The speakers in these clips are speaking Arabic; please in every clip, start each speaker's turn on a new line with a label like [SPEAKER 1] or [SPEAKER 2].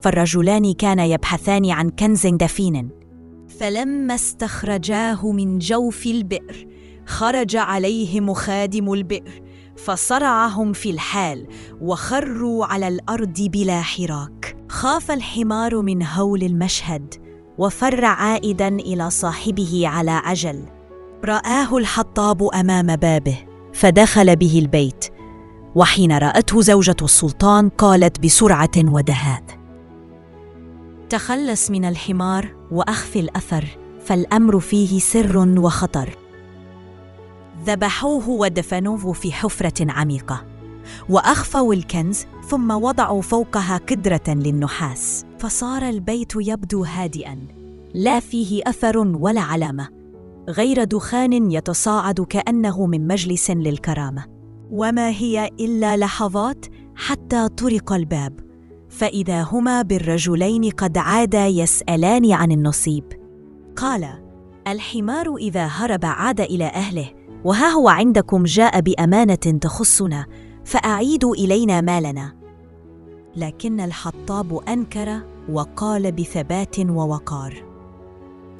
[SPEAKER 1] فالرجلان كانا يبحثان عن كنز دفين، فلما استخرجاه من جوف البئر خرج عليهم خادم البئر فصرعهم في الحال وخروا على الأرض بلا حراك. خاف الحمار من هول المشهد وفر عائداً إلى صاحبه على عجل. رآه الحطاب أمام بابه فدخل به البيت، وحين رأته زوجة السلطان قالت بسرعة ودهاء: تخلص من الحمار وأخفي الأثر، فالأمر فيه سر وخطر. ذبحوه ودفنوه في حفرة عميقة، وأخفوا الكنز ثم وضعوا فوقها قدرة للنحاس، فصار البيت يبدو هادئاً، لا فيه أثر ولا علامة غير دخان يتصاعد كأنه من مجلس للكرامة. وما هي إلا لحظات حتى طرق الباب، فإذا هما بالرجلين قد عادا يسألان عن النصيب. قال: الحمار إذا هرب عاد إلى أهله، وها هو عندكم جاء بأمانة تخصنا، فأعيدوا إلينا مالنا. لكن الحطاب أنكر وقال بثبات ووقار: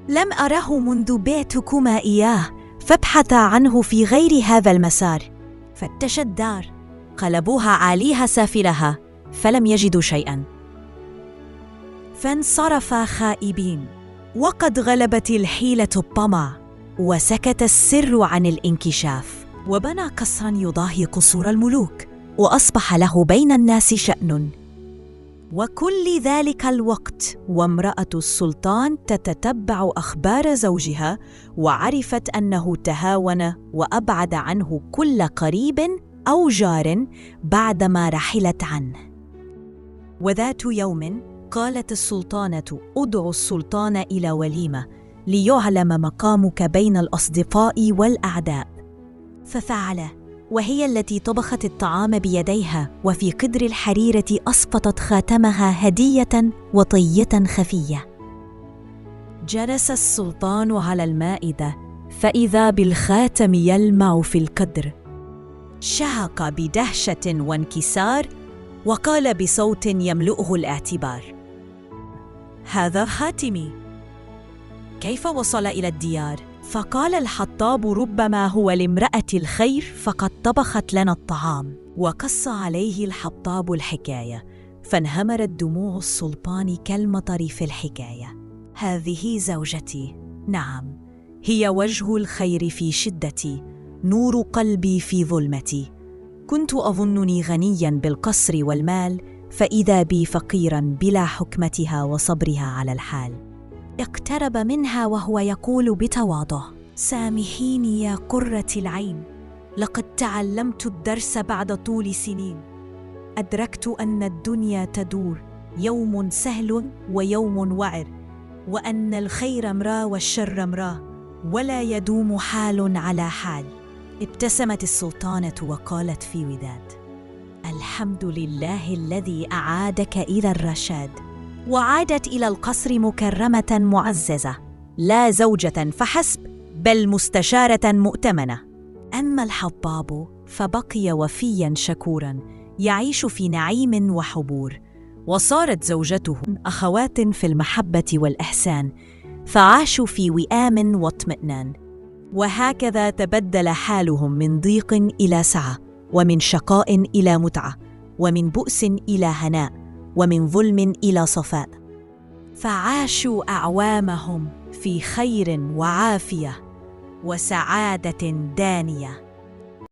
[SPEAKER 1] لم أره منذ بعتكما إياه، فابحثا عنه في غير هذا المسار. فتشوا الدار، قلبوها عاليها سافلها، فلم يجدوا شيئا، فانصرفا خائبين. وقد غلبت الحيلة الطمع، وسكت السر عن الانكشاف، وبنى قصرا يضاهي قصور الملوك، وأصبح له بين الناس شأن. وكل ذلك الوقت وامرأة السلطان تتتبع أخبار زوجها، وعرفت أنه تهاون وأبعد عنه كل قريب أو جار بعدما رحلت عنه. وذات يوم قالت السلطانة: أدعو السلطان إلى وليمة ليعلم مقامك بين الأصدقاء والأعداء. ففعل، وهي التي طبخت الطعام بيديها، وفي قدر الحريرة أسقطت خاتمها هدية وطية خفية. جلس السلطان على المائدة، فإذا بالخاتم يلمع في القدر. شهق بدهشة وانكسار، وقال بصوت يملؤه الاعتبار: هذا خاتمي، كيف وصل إلى الديار؟ فقال الحطاب: ربما هو لامرأة الخير، فقد طبخت لنا الطعام. وقص عليه الحطاب الحكاية، فانهمرت دموع السلطان كالمطر في الحكاية. هذه زوجتي، نعم، هي وجه الخير في شدتي، نور قلبي في ظلمتي. كنت أظنني غنياً بالقصر والمال، فإذا بي فقيراً بلا حكمتها وصبرها على الحال. اقترب منها وهو يقول بتواضع: سامحيني يا قرة العين، لقد تعلمت الدرس بعد طول سنين. أدركت أن الدنيا تدور، يوم سهل ويوم وعر، وأن الخير امرأ والشر امرأ، ولا يدوم حال على حال. ابتسمت السلطانة وقالت في وداد: الحمد لله الذي أعادك إلى الرشاد. وعادت إلى القصر مكرمة معززة، لا زوجة فحسب، بل مستشارة مؤتمنة. أما الحطاب فبقي وفياً شكوراً، يعيش في نعيم وحبور. وصارت زوجته أخوات في المحبة والإحسان، فعاشوا في وئام واطمئنان. وهكذا تبدل حالهم من ضيق إلى سعة، ومن شقاء إلى متعة، ومن بؤس إلى هناء، ومن ظلم إلى صفاء. فعاشوا أعوامهم في خير وعافية وسعادة دانية.